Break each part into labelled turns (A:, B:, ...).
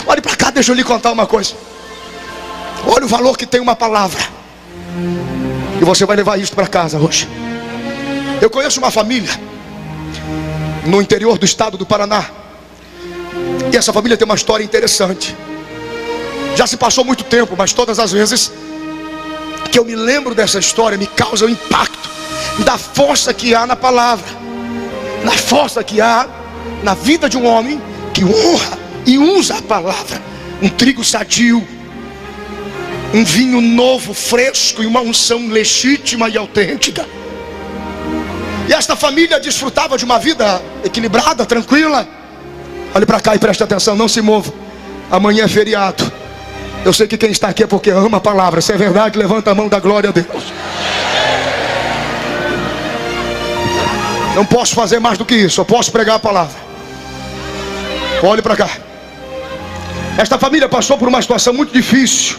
A: Olhe para cá, deixa eu lhe contar uma coisa. Olha o valor que tem uma palavra. E você vai levar isso para casa hoje. Eu conheço uma família no interior do estado do Paraná. E essa família tem uma história interessante. Já se passou muito tempo, mas todas as vezes que eu me lembro dessa história, me causa um impacto da força que há na palavra, na força que há na vida de um homem que honra e usa a palavra. Um trigo sadio, um vinho novo, fresco, e uma unção legítima e autêntica. E esta família desfrutava de uma vida equilibrada, tranquila. Olhe para cá e preste atenção, não se mova. Amanhã é feriado. Eu sei que quem está aqui é porque ama a palavra. Se é verdade, levanta a mão da glória a Deus. Não posso fazer mais do que isso, eu posso pregar a palavra. Olhe para cá. Esta família passou por uma situação muito difícil.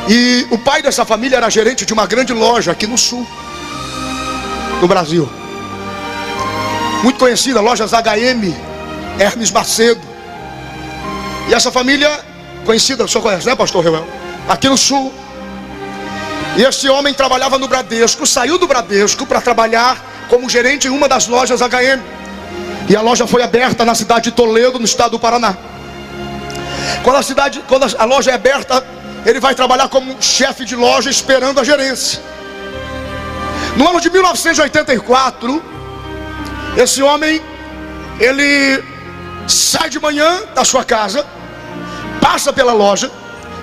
A: E o pai dessa família era gerente de uma grande loja aqui no sul do Brasil. Muito conhecida, lojas HM, Hermes Macedo. E essa família, conhecida, o senhor conhece, né, pastor Reuel? Aqui no sul. E esse homem trabalhava no Bradesco, saiu do Bradesco para trabalhar como gerente em uma das lojas HM. E a loja foi aberta na cidade de Toledo, no estado do Paraná. Quando a loja é aberta, ele vai trabalhar como chefe de loja, esperando a gerência. No ano de 1984, esse homem, ele sai de manhã da sua casa, passa pela loja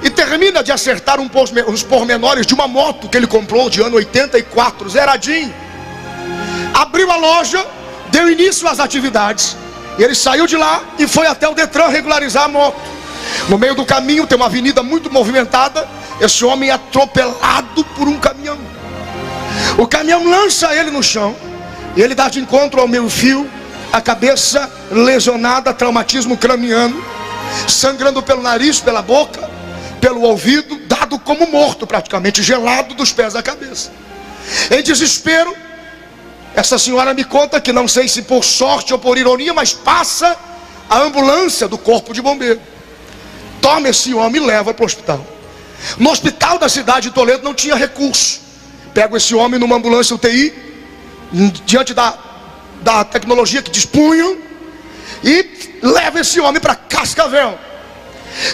A: e termina de acertar uns pormenores de uma moto que ele comprou de ano 84, zeradinho. Abriu a loja, deu início às atividades. Ele saiu de lá e foi até o Detran regularizar a moto. No meio do caminho tem uma avenida muito movimentada. Esse homem é atropelado por um caminhão. O caminhão lança ele no chão e ele dá de encontro ao meio-fio, a cabeça lesionada, traumatismo craniano, sangrando pelo nariz, pela boca, pelo ouvido, dado como morto praticamente, gelado dos pés à cabeça. Em desespero, essa senhora me conta que, não sei se por sorte ou por ironia, mas passa a ambulância do corpo de bombeiro. Toma esse homem e leva para o hospital. No hospital da cidade de Toledo não tinha recurso. Pega esse homem numa ambulância UTI, diante da tecnologia que dispunham, e leva esse homem para Cascavel.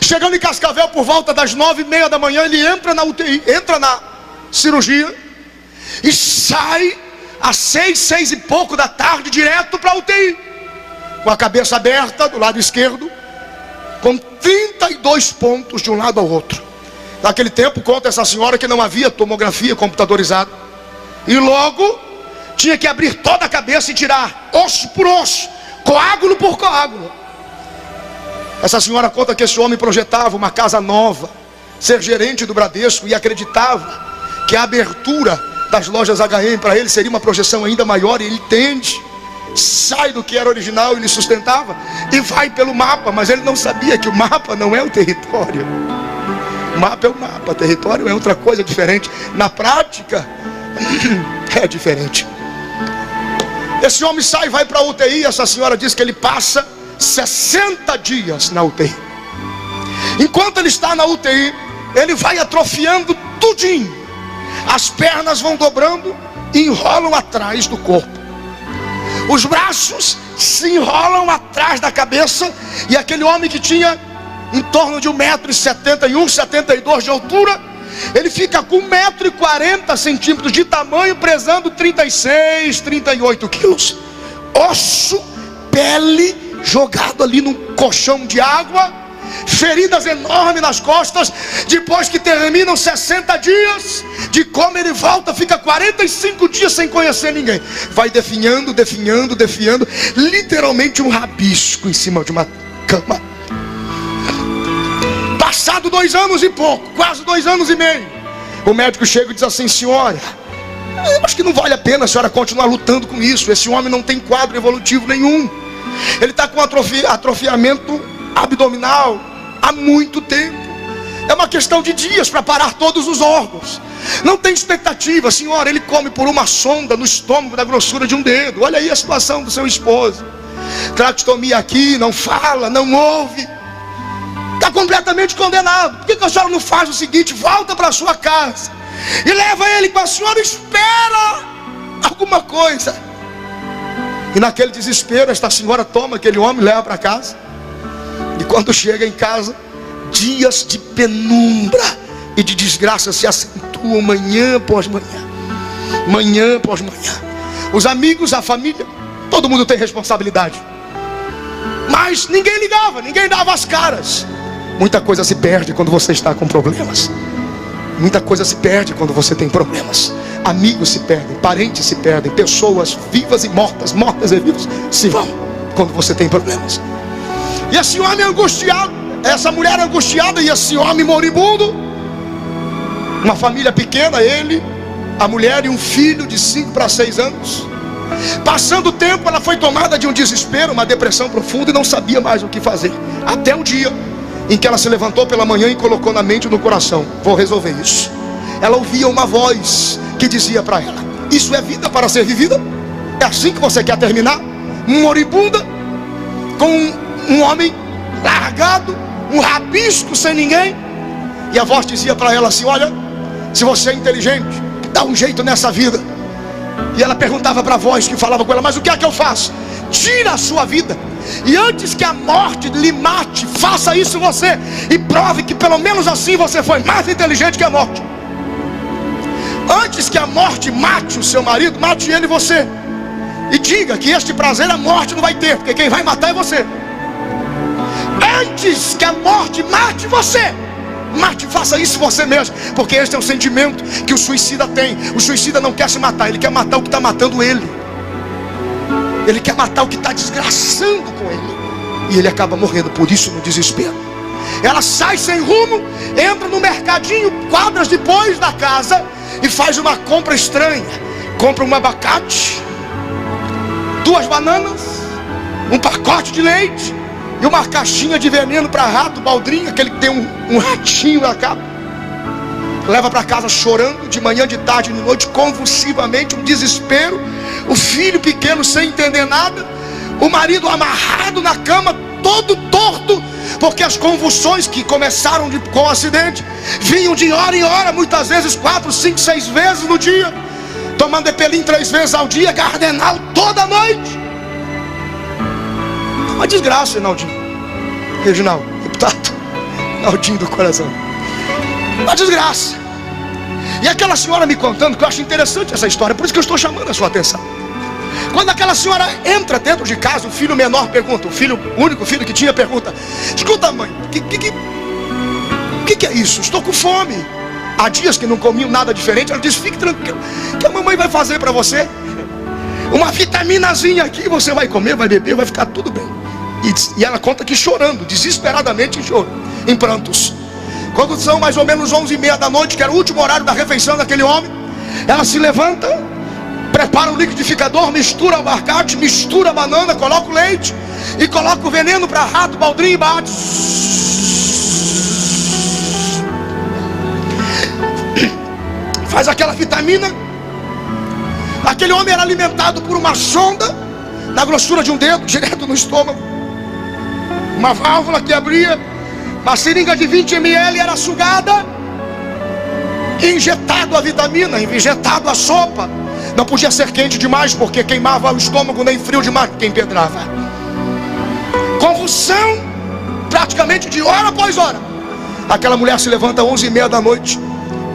A: Chegando em Cascavel por volta das 9h30 da manhã, ele entra na UTI, entra na cirurgia e sai às 6 e pouco da tarde direto para a UTI, com a cabeça aberta do lado esquerdo, com 32 pontos de um lado ao outro. Naquele tempo, conta essa senhora, que não havia tomografia computadorizada, e logo tinha que abrir toda a cabeça e tirar osso por osso, coágulo por coágulo. Essa senhora conta que esse homem projetava uma casa nova, ser gerente do Bradesco, e acreditava que a abertura das lojas HM para ele seria uma projeção ainda maior, e ele entende, sai do que era original e lhe sustentava, e vai pelo mapa. Mas ele não sabia que o mapa não é o território. O mapa é o mapa, território é outra coisa diferente. Na prática é diferente. Esse homem sai e vai para a UTI. Essa senhora diz que ele passa 60 dias na UTI. Enquanto ele está na UTI, ele vai atrofiando tudinho. As pernas vão dobrando e enrolam atrás do corpo. Os braços se enrolam atrás da cabeça. E aquele homem que tinha em torno de 1,71 m, 72 de altura, ele fica com 1,40 m de tamanho, pesando 36, 38 quilos. Osso, pele, jogado ali num colchão de água, feridas enormes nas costas. Depois que terminam 60 dias de coma, ele volta, fica 45 dias sem conhecer ninguém. Vai definhando, literalmente um rabisco em cima de uma cama. Passado 2 anos e pouco, quase 2 anos e meio, o médico chega e diz assim: senhora, eu acho que não vale a pena a senhora continuar lutando com isso. Esse homem não tem quadro evolutivo nenhum. Ele está com atrofiamento abdominal há muito tempo. É uma questão de dias para parar todos os órgãos. Não tem expectativa, senhora. Ele come por uma sonda no estômago da grossura de um dedo. Olha aí a situação do seu esposo. Traqueostomia aqui, não fala, não ouve. completamente condenado. Por que a senhora não faz o seguinte? Volta para sua casa e leva ele com a senhora, espera alguma coisa. E naquele desespero, esta senhora toma aquele homem e leva para casa. E quando chega em casa, dias de penumbra e de desgraça se acentuam manhã após manhã, manhã após manhã. Os amigos, a família, todo mundo tem responsabilidade, mas ninguém ligava, ninguém dava as caras. Muita coisa se perde quando você está com problemas. Muita coisa se perde quando você tem problemas. Amigos se perdem, parentes se perdem, pessoas vivas e mortas, mortas e vivas se vão quando você tem problemas. E esse homem angustiado, essa mulher angustiada e esse homem moribundo, uma família pequena, ele, a mulher e um filho de 5 para 6 anos. Passando o tempo, ela foi tomada de um desespero, uma depressão profunda, e não sabia mais o que fazer. Até o dia em que ela se levantou pela manhã e colocou na mente e no coração: vou resolver isso. Ela ouvia uma voz que dizia para ela: isso é vida para ser vivida? É assim que você quer terminar? Moribunda, com um homem largado, um rabisco sem ninguém? E a voz dizia para ela assim: olha, se você é inteligente, dá um jeito nessa vida. E ela perguntava para a voz que falava com ela: mas o que é que eu faço? Tira a sua vida, e antes que a morte lhe mate, faça isso você, e prove que pelo menos assim você foi mais inteligente que a morte. Antes que a morte mate o seu marido, mate ele e você, e diga que este prazer a morte não vai ter, porque quem vai matar é você. Antes que a morte mate você, mate, faça isso você mesmo, porque este é o sentimento que o suicida tem. O suicida não quer se matar, ele quer matar o que está matando ele. Ele quer matar o que está desgraçando com ele, e ele acaba morrendo por isso no desespero. Ela sai sem rumo, entra no mercadinho, quadras depois da casa, e faz uma compra estranha. Compra um abacate, 2 bananas, um pacote de leite e uma caixinha de veneno para rato, baldrinho, aquele que tem um ratinho na capa. Leva para casa chorando, de manhã, de tarde, de noite, convulsivamente, um desespero. O filho pequeno sem entender nada, o marido amarrado na cama, todo torto, porque as convulsões que começaram com o acidente vinham de hora em hora, muitas vezes 4, 5, 6 vezes no dia, tomando Epelim 3 vezes ao dia, Gardenal toda noite. Uma desgraça, Reinaldinho, Reginaldo, deputado Reinaldinho do coração, uma desgraça. E aquela senhora me contando, que eu acho interessante essa história, por isso que eu estou chamando a sua atenção. Quando aquela senhora entra dentro de casa, o filho menor pergunta, o único filho que tinha pergunta: escuta, mãe, que é isso? Estou com fome. Há dias que não comi nada diferente. Ela diz: fique tranquilo, que a mamãe vai fazer para você uma vitaminazinha aqui, você vai comer, vai beber, vai ficar tudo bem. E ela conta que chorando, desesperadamente em prantos. Quando são mais ou menos 11h30 da noite, que era o último horário da refeição daquele homem, ela se levanta, prepara o liquidificador, mistura o abacate, mistura a banana, coloca o leite e coloca o veneno para rato, baldrinho e bate. Faz aquela vitamina. Aquele homem era alimentado por uma sonda na grossura de um dedo, direto no estômago, uma válvula que abria, uma seringa de 20 ml era sugada, injetado a vitamina, injetado a sopa. Não podia ser quente demais, porque queimava o estômago, nem frio demais, porque empedrava. Convulsão, praticamente de hora após hora. Aquela mulher se levanta às 11h30 da noite,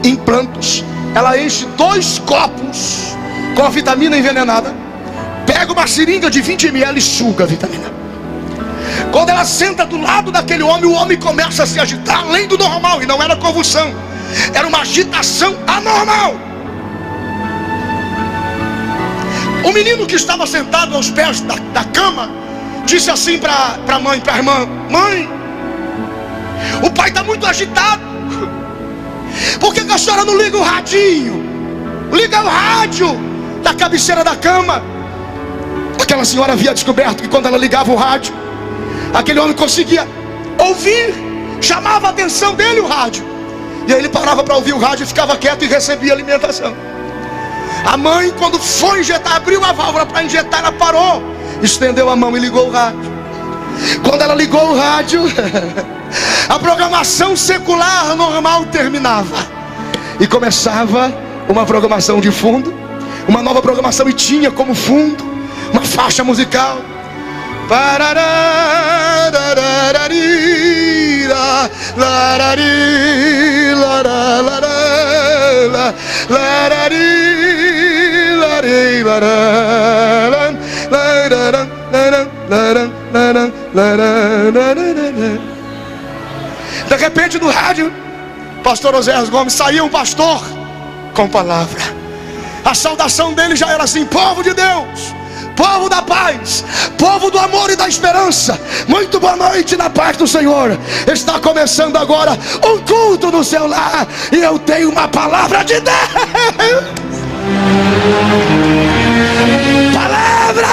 A: em prantos. Ela enche 2 copos com a vitamina envenenada, pega uma seringa de 20 ml e suga a vitamina. Quando ela senta do lado daquele homem, o homem começa a se agitar além do normal. E não era convulsão, era uma agitação anormal. O menino que estava sentado aos pés da cama disse assim para a mãe, para a irmã: mãe, o pai está muito agitado. Por que a senhora não liga o radinho? Liga o rádio da cabeceira da cama. Aquela senhora havia descoberto que quando ela ligava o rádio, aquele homem conseguia ouvir, chamava a atenção dele o rádio, e aí ele parava para ouvir o rádio e ficava quieto e recebia alimentação. A mãe, quando foi injetar, abriu a válvula para injetar, ela parou, estendeu a mão e ligou o rádio. Quando ela ligou o rádio, a programação secular normal terminava e começava uma programação de fundo, uma nova programação, e tinha como fundo uma faixa musical. De repente no rádio, pastor Oséias Gomes, saía um pastor com palavra. A saudação dele já era assim: povo de Deus, povo da paz, povo do amor e da esperança, muito boa noite na paz do Senhor. Está começando agora um culto no seu lar, e eu tenho uma palavra de Deus. Palavra,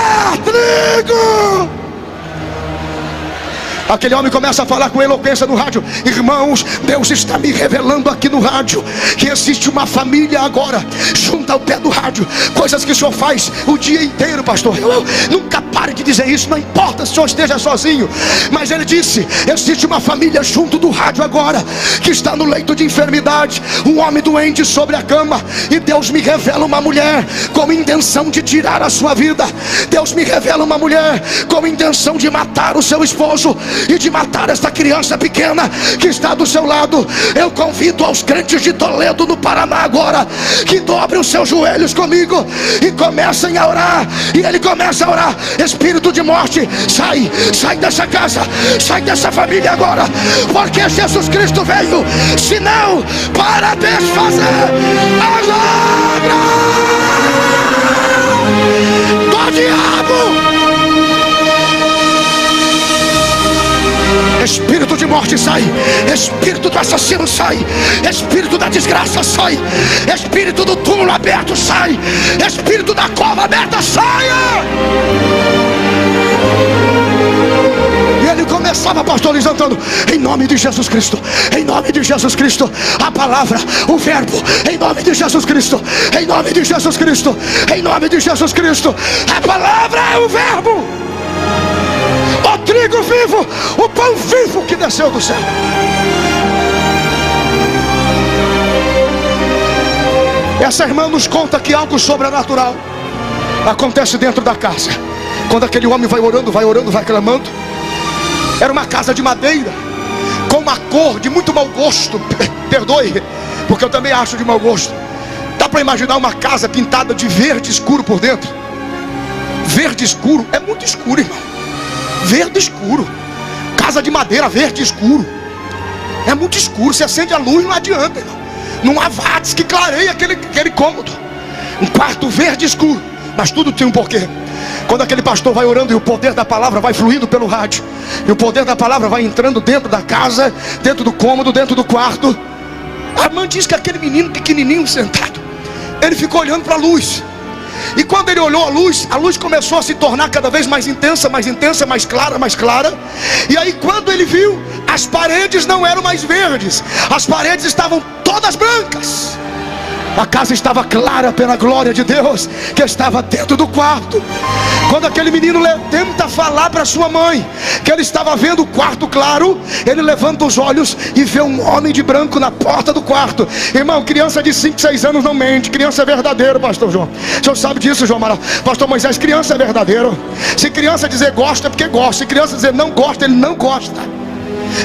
A: trigo. Aquele homem começa a falar com eloquência no rádio: irmãos, Deus está me revelando aqui no rádio que existe uma família agora junto ao pé do rádio. Coisas que o senhor faz o dia inteiro, pastor. Eu nunca pare de dizer isso, não importa se o senhor esteja sozinho. Mas ele disse: existe uma família junto do rádio agora, que está no leito de enfermidade, um homem doente sobre a cama, e Deus me revela uma mulher com intenção de tirar a sua vida. Deus me revela uma mulher com intenção de matar o seu esposo e de matar esta criança pequena que está do seu lado. Eu convido aos crentes de Toledo, no Paraná, agora, que dobrem os seus joelhos comigo e comecem a orar. E ele começa a orar: espírito de morte, sai, sai dessa casa, sai dessa família agora, porque Jesus Cristo veio, senão para desfazer as obras do diabo. Espírito de morte, sai. Espírito do assassino, sai. Espírito da desgraça, sai. Espírito do túmulo aberto, sai. Espírito da cova aberta, saia. E ele começava, pastor Luiz Antônio: em nome de Jesus Cristo, em nome de Jesus Cristo, a palavra, o verbo, em nome de Jesus Cristo, em nome de Jesus Cristo, em nome de Jesus Cristo. A palavra é o verbo, o trigo vivo, o pão vivo que desceu do céu. Essa irmã nos conta que algo sobrenatural acontece dentro da casa. Quando aquele homem vai orando, vai clamando. Era uma casa de madeira, com uma cor de muito mau gosto. Perdoe, porque eu também acho de mau gosto. Dá para imaginar uma casa pintada de verde escuro por dentro? Verde escuro, é muito escuro, irmão. Verde escuro, casa de madeira verde escuro, é muito escuro. Se acende a luz, não adianta, irmão. Não há watts que clareie aquele cômodo. Um quarto verde escuro, mas tudo tem um porquê. Quando aquele pastor vai orando e o poder da palavra vai fluindo pelo rádio, e o poder da palavra vai entrando dentro da casa, dentro do cômodo, dentro do quarto, a irmã diz que aquele menino pequenininho sentado, ele ficou olhando para a luz. E quando ele olhou a luz começou a se tornar cada vez mais intensa, mais clara, mais clara. E aí quando ele viu, as paredes não eram mais verdes, as paredes estavam todas brancas. A casa estava clara pela glória de Deus que estava dentro do quarto. Quando aquele menino tenta falar para sua mãe que ele estava vendo o quarto claro, ele levanta os olhos e vê um homem de branco na porta do quarto. Irmão, criança de 5, 6 anos não mente. Criança é verdadeiro, pastor João. O senhor sabe disso, João Amaral. Pastor Moisés, criança é verdadeiro. Se criança dizer gosta, é porque gosta. Se criança dizer não gosta, ele não gosta.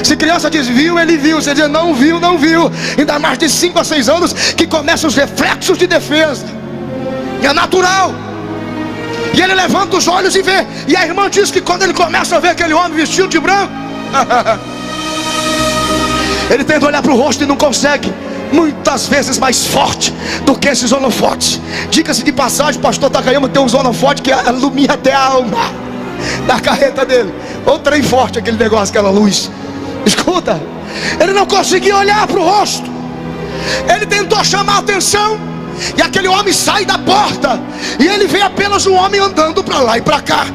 A: Se criança diz viu, ele viu. Se diz não viu, não viu. Ainda mais de 5 a 6 anos que começam os reflexos de defesa. E é natural. E ele levanta os olhos e vê. E a irmã diz que quando ele começa a ver aquele homem vestido de branco, ele tenta olhar para o rosto e não consegue. Muitas vezes mais forte do que esses holofotes. Diga-se de passagem, o pastor Takayama tem uns holofotes que ilumina até a alma da carreta dele. Ou trem forte aquele negócio, aquela luz. Escuta, ele não conseguia olhar para o rosto. Ele tentou chamar a atenção, e aquele homem sai da porta, e ele vê apenas um homem andando para lá e para cá.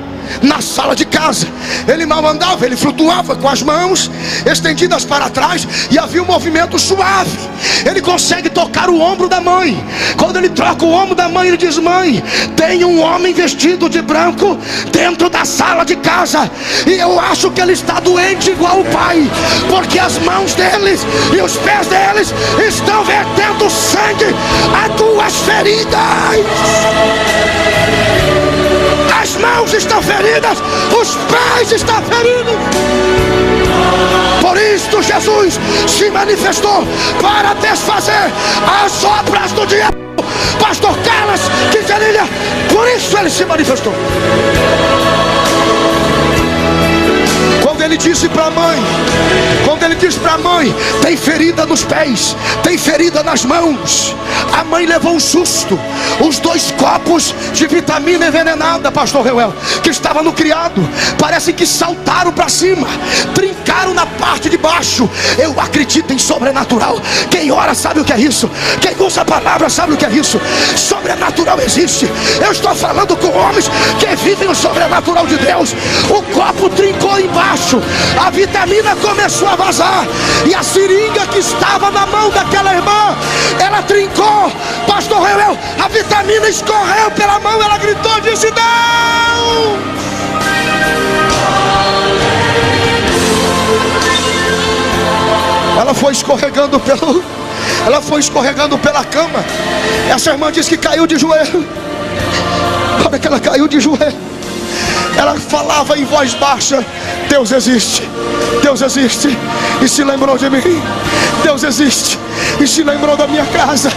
A: na sala de casa. Ele mal andava, ele flutuava com as mãos estendidas para trás, e havia um movimento suave. Ele consegue tocar o ombro da mãe. Quando ele troca o ombro da mãe, ele diz: mãe, tem um homem vestido de branco dentro da sala de casa, e eu acho que ele está doente igual o pai, porque as mãos deles e os pés deles estão vertendo sangue a tuas feridas. As mãos estão feridas, os pés estão feridos. Por isto Jesus se manifestou para desfazer as obras do diabo. Pastor Carlos Quintanilha, por isso ele se manifestou. Quando ele disse para a mãe, tem ferida nos pés, tem ferida nas mãos, a mãe levou um susto. Os 2 copos de vitamina envenenada, pastor Reuel, que estava no criado, parece que saltaram para cima, trincaram na parte de baixo. Eu acredito em sobrenatural. Quem ora sabe o que é isso. Quem usa a palavra sabe o que é isso. Sobrenatural existe. Eu estou falando com homens que vivem o sobrenatural de Deus. O copo trincou embaixo, a vitamina começou a vazar, e a seringa que estava na mão daquela irmã, ela trincou. Pastor Reuel, a vitamina escorreu pela mão. Ela gritou, disse: não! Ela foi escorregando pela cama. Essa irmã disse que caiu de joelho. Na hora que ela caiu de joelho, ela falava em voz baixa: Deus existe, Deus existe, e se lembrou de mim. Deus existe, e se lembrou da minha casa.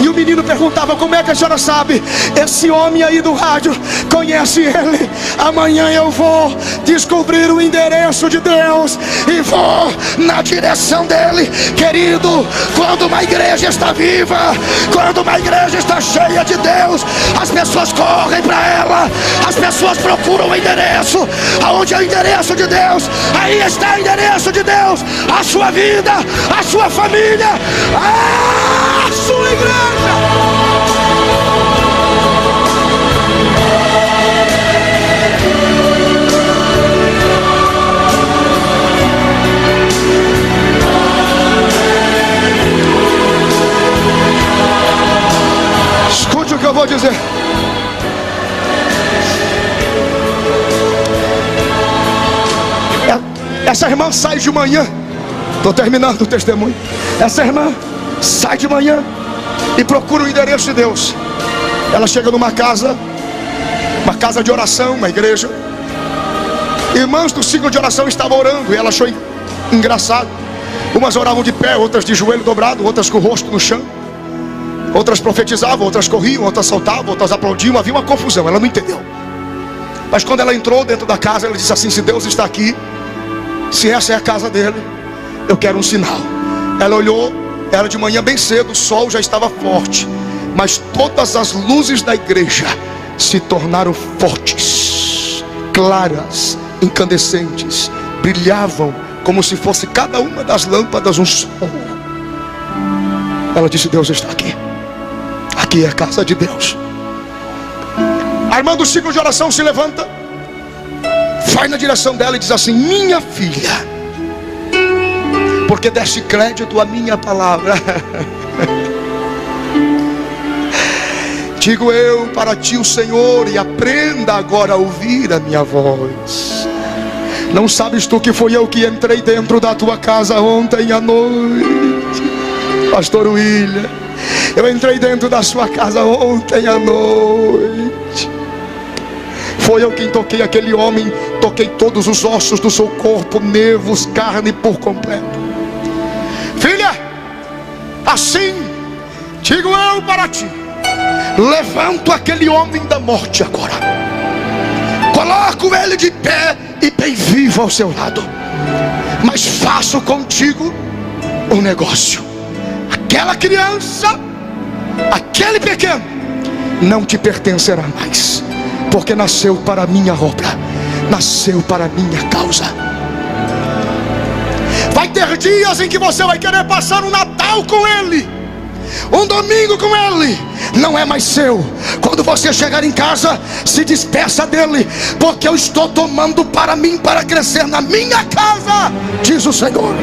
A: E o menino perguntava: como é que a senhora sabe? Esse homem aí do rádio, conhece ele? Amanhã eu vou descobrir o endereço de Deus e vou na direção dele. Querido, quando uma igreja está viva, quando uma igreja está cheia de Deus, as pessoas correm para ela, as pessoas procuram o endereço. Aonde é o endereço de Deus? Aí está o endereço de Deus. A sua vida, a sua família, a sua igreja. Escute o que eu vou dizer. Essa irmã sai de manhã. Estou terminando o testemunho. Essa irmã sai de manhã e procura o endereço de Deus. Ela chega numa casa, uma casa de oração, uma igreja. Irmãs do ciclo de oração estavam orando, e ela achou engraçado. Umas oravam de pé, outras de joelho dobrado, outras com o rosto no chão. Outras profetizavam, outras corriam, outras saltavam, outras aplaudiam. Havia uma confusão, ela não entendeu. Mas quando ela entrou dentro da casa, ela disse assim: se Deus está aqui, se essa é a casa dele, eu quero um sinal. Ela olhou, era de manhã bem cedo, o sol já estava forte, mas todas as luzes da igreja se tornaram fortes, claras, incandescentes, brilhavam como se fosse cada uma das lâmpadas um sol. Ela disse: Deus está aqui, aqui é a casa de Deus. A irmã do ciclo de oração se levanta, vai na direção dela e diz assim: minha filha, porque deste crédito à minha palavra, digo eu para ti o Senhor, e aprenda agora a ouvir a minha voz. Não sabes tu que foi eu que entrei dentro da tua casa ontem à noite, pastor William? Eu entrei dentro da sua casa ontem à noite. Foi eu quem toquei aquele homem, toquei todos os ossos do seu corpo, nervos, carne por completo. Filha, assim digo eu para ti: levanto aquele homem da morte agora, coloco ele de pé e bem vivo ao seu lado, mas faço contigo um negócio. Aquela criança, aquele pequeno, não te pertencerá mais, porque nasceu para a minha obra, nasceu para a minha causa. Vai ter dias em que você vai querer passar o Natal com ele, Um domingo com Ele não é mais seu. Quando você chegar em casa, se despeça dele, porque eu estou tomando para mim, para crescer na minha casa, diz o Senhor.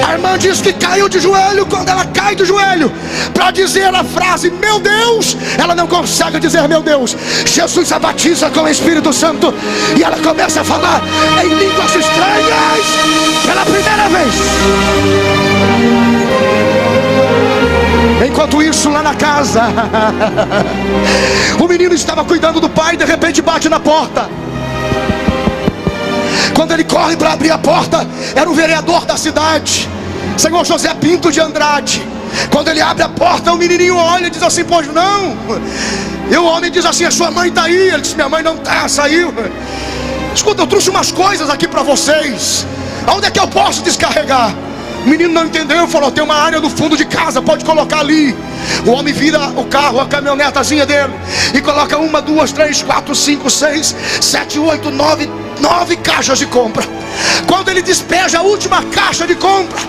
A: A irmã diz que caiu de joelho. Quando ela cai de joelho para dizer a frase meu Deus, ela não consegue dizer meu Deus. Jesus a batiza com o Espírito Santo e ela começa a falar em línguas estranhas pela primeira vez. Enquanto isso, lá na casa, o menino estava cuidando do pai. De repente bate na porta. Quando ele corre para abrir a porta, era o vereador da cidade, senhor José Pinto de Andrade. Quando ele abre a porta, o menininho olha e diz assim: pois não. E o homem diz assim: a sua mãe está aí. Ele diz: minha mãe não está, saiu. Escuta, eu trouxe umas coisas aqui para vocês. Aonde é que eu posso descarregar? O menino não entendeu, falou: tem uma área no fundo de casa, pode colocar ali. O homem vira o carro, a caminhonetazinha dele, e coloca 1, 2, 3, 4, 5, 6, 7, 8, 9 caixas de compra. Quando ele despeja a última caixa de compra,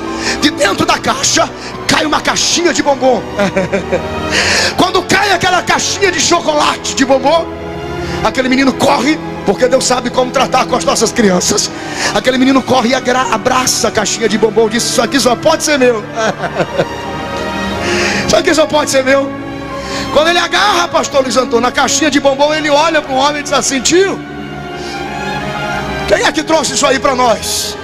A: de dentro da caixa cai uma caixinha de bombom. Quando cai aquela caixinha de chocolate de bombom, aquele menino corre, porque Deus sabe como tratar com as nossas crianças. Aquele menino corre e abraça a caixinha de bombom e diz: isso aqui só pode ser meu. Isso aqui só pode ser meu. Quando ele agarra, pastor Luiz Antônio, na caixinha de bombom, ele olha para o homem e diz assim: tio, quem é que trouxe isso aí para nós?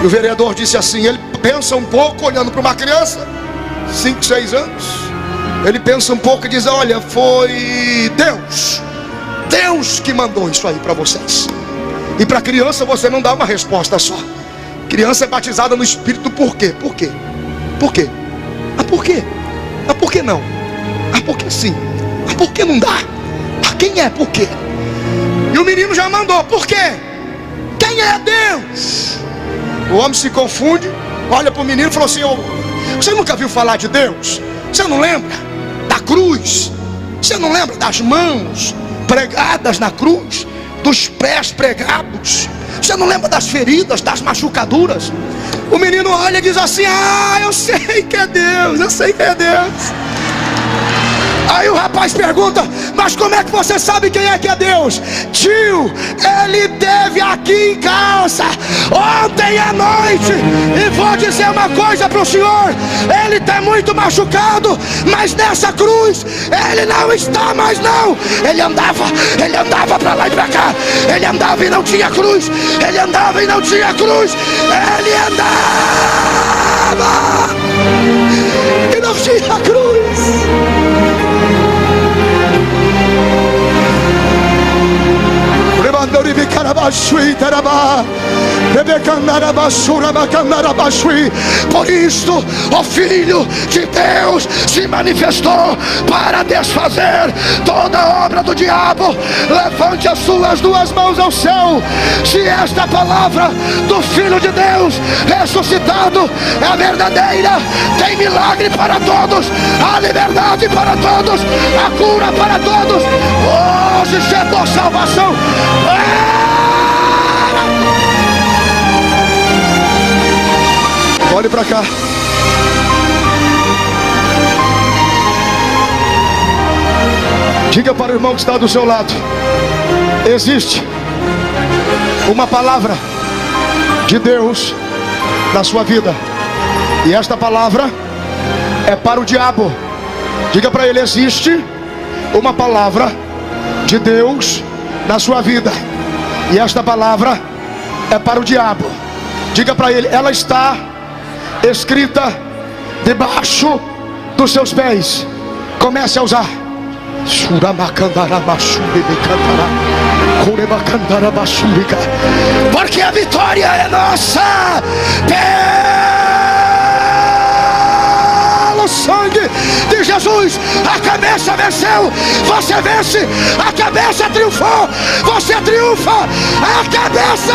A: E o vereador disse assim, ele pensa um pouco, olhando para uma criança, 5, 6 anos. Ele pensa um pouco e diz: olha, foi Deus. Deus que mandou isso aí para vocês. E para criança você não dá uma resposta só. Criança é batizada no Espírito. Por quê? Por quê? Por quê? Ah, por quê? Ah, por que não? Ah, por que sim? Ah, por que não dá? Ah, quem é? Por quê? E o menino já mandou. Por quê? Quem é Deus? O homem se confunde, olha para o menino e falou assim: você nunca viu falar de Deus? Você não lembra da cruz? Você não lembra das mãos pregadas na cruz, dos pés pregados? Você não lembra das feridas, das machucaduras? O menino olha e diz assim: ah, eu sei que é Deus, eu sei que é Deus. Aí o rapaz pergunta: mas como é que você sabe quem é que é Deus? Tio, ele esteve aqui em casa ontem à noite. E vou dizer uma coisa para o senhor: ele está muito machucado, mas nessa cruz ele não está mais não. Ele andava para lá e para cá. Ele andava e não tinha cruz. Ele andava e não tinha cruz. Ele andava e não tinha cruz. Por isso o Filho de Deus se manifestou para desfazer toda a obra do diabo. Levante as suas 2 mãos ao céu, se esta palavra do Filho de Deus ressuscitado é a verdadeira. Tem milagre para todos, a liberdade para todos, a cura para todos. Hoje chegou salvação. Olhe para cá. Diga para o irmão que está do seu lado: existe uma palavra de Deus na sua vida, e esta palavra é para o diabo. Diga para ele: existe uma palavra de Deus na sua vida, e esta palavra é para o diabo. Diga para ele: ela está escrita debaixo dos seus pés. Comece a usar. Porque a vitória é nossa pelo sangue de Jesus. A cabeça venceu, você vence. A cabeça triunfou, você triunfa. A cabeça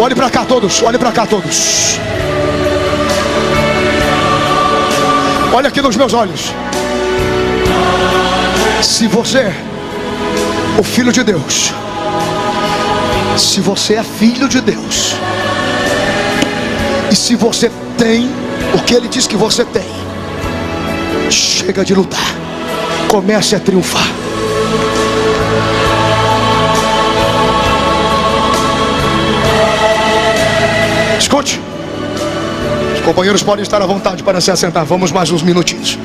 A: Olhe para cá todos, olhe para cá todos. Olha aqui nos meus olhos. Se você é o Filho de Deus, se você é filho de Deus, e se você tem o que Ele diz que você tem, chega de lutar, comece a triunfar. Escute, os companheiros podem estar à vontade para se assentar. Vamos mais uns minutinhos.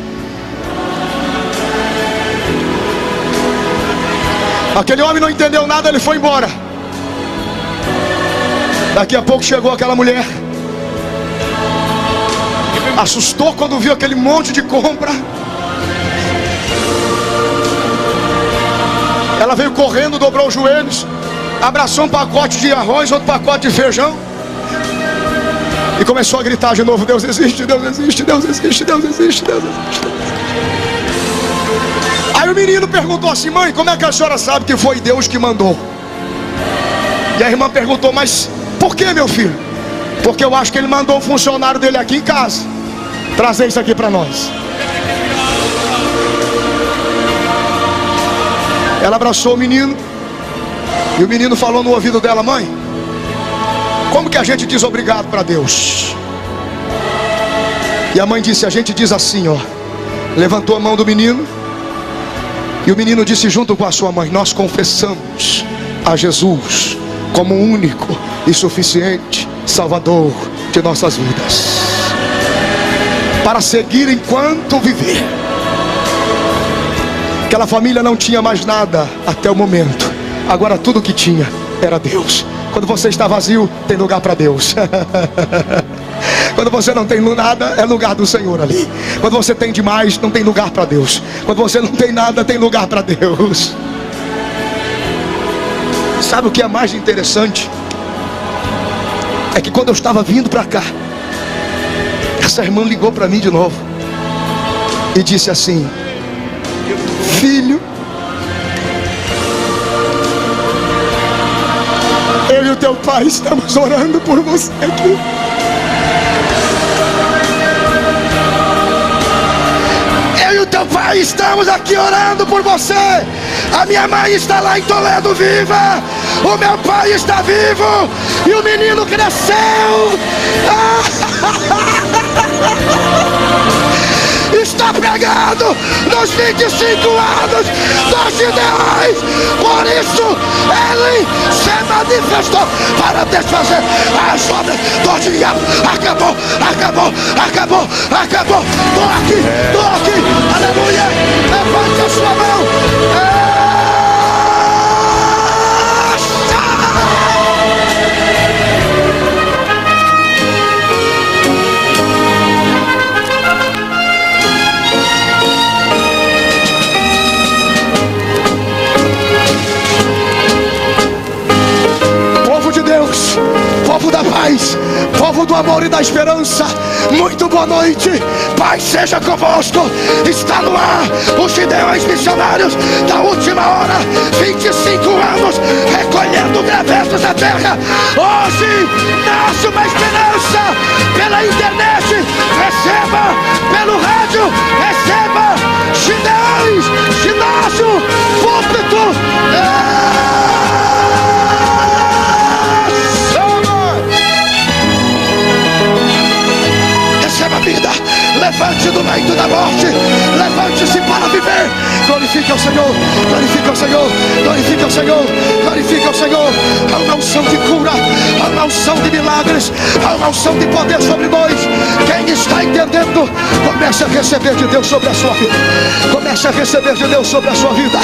A: Aquele homem não entendeu nada, ele foi embora. Daqui a pouco chegou aquela mulher. Assustou quando viu aquele monte de compra. Ela veio correndo, dobrou os joelhos, abraçou um pacote de arroz, outro pacote de feijão, e começou a gritar de novo: Deus existe, Deus existe, Deus existe, Deus existe, Deus existe. Aí o menino perguntou assim: mãe, como é que a senhora sabe que foi Deus que mandou? E a irmã perguntou: mas por que, meu filho? Porque eu acho que ele mandou um funcionário dele aqui em casa trazer isso aqui para nós. Ela abraçou o menino, e o menino falou no ouvido dela: mãe, como que a gente diz obrigado para Deus? E a mãe disse: a gente diz assim, ó. Levantou a mão do menino, e o menino disse junto com a sua mãe: nós confessamos a Jesus como o único e suficiente Salvador de nossas vidas, para seguir enquanto viver. Aquela família não tinha mais nada até o momento. Agora tudo que tinha era Deus. Quando você está vazio, tem lugar para Deus. Quando você não tem nada, é lugar do Senhor ali. Quando você tem demais, não tem lugar para Deus. Quando você não tem nada, tem lugar para Deus. Sabe o que é mais interessante? É que quando eu estava vindo para cá, essa irmã ligou para mim de novo e disse assim: filho, eu e o teu pai estamos orando por você aqui. Eu e o teu pai estamos aqui orando por você. A minha mãe está lá em Toledo viva. O meu pai está vivo. E o menino cresceu. Está pregando nos 25 anos dos Gideões. Por isso ele se manifestou para desfazer as obras do diabo. Acabou, acabou, acabou, acabou. Estou aqui, aleluia. Levante a sua mão. Povo da paz, povo do amor e da esperança, muito boa noite, paz seja convosco. Está no ar os Gideões missionários da última hora, 25 anos recolhendo gravetos da terra. Hoje nasce uma esperança pela internet, receba pelo rádio, receba Gideões, ginásio, púlpito. Vida, levante do leito da morte, levante-se para viver. Glorifique ao Senhor, glorifique ao Senhor, glorifique ao Senhor, glorifique ao Senhor. Há uma unção de cura, há uma unção de milagres, há uma unção de poder sobre nós. Quem está entendendo, comece a receber de Deus sobre a sua vida. Comece a receber de Deus sobre a sua vida.